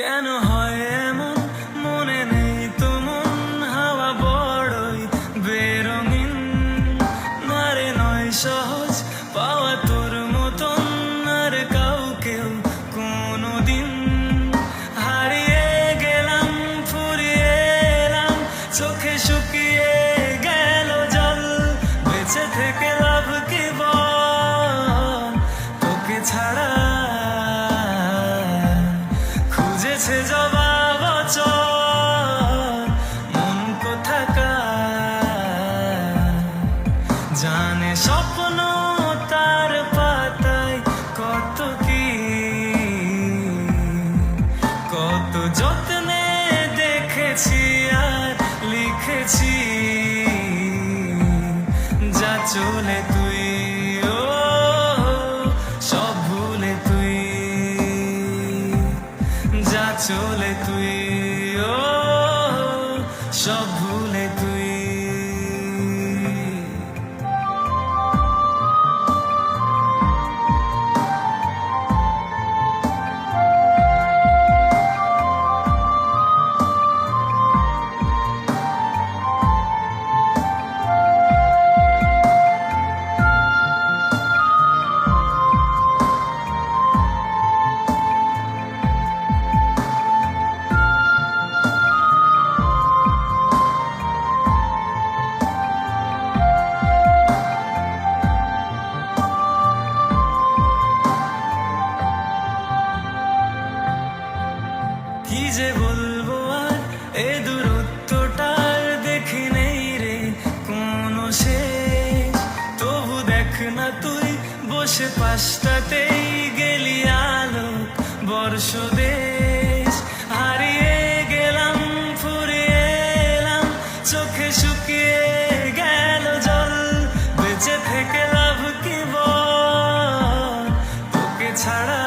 কেন হয় এমন মনে নেই তোমার হাওয়া বড়ই বেরঙিন নারে নয় সহজ পাওয়া তোর মতন আর কাউকেও কোনোদিন হারিয়ে গেলাম ফুরিয়ে এলাম চোখে শুকিয়ে গেল জল বেঁচে থেকে লাভ কি বল তোকে ছাড়া খুঁজেছে জবাব অচল মন কোথাকার জানে স্বপ্ন তার পাতায় কত কি কত যত্নে দেখেছি আর লিখেছি যা চলে তুই ও সব ভুলে তুই যা চলে তুই ও সব ভুলে তুই কি যে বলবো আর এ দূরত্বটার দেখি নেই রে কোনো শেষ তবু দেখ না তুই বসে পাশটাতেই গেলি আলোক বর্ষ দেশ হারিয়ে গেলাম ফুরিয়ে এলাম চোখে শুকিয়ে গেল জল বেঁচে থেকে লাভ কি বল তোকে ছাড়া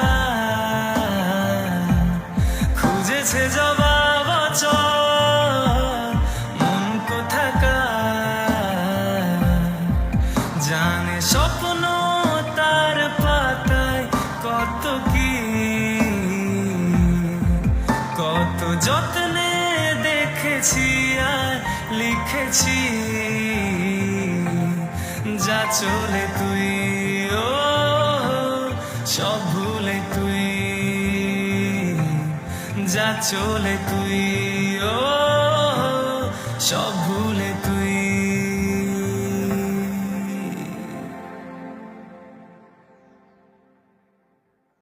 খুঁজেছে জবাব অচল মন কোথাকার জানে স্বপ্ন তার পাতায় কত কি কত যত্নে দেখেছি আর লিখেছি যা চলে তুই ও সব ভুলে তুই যা চলে তুই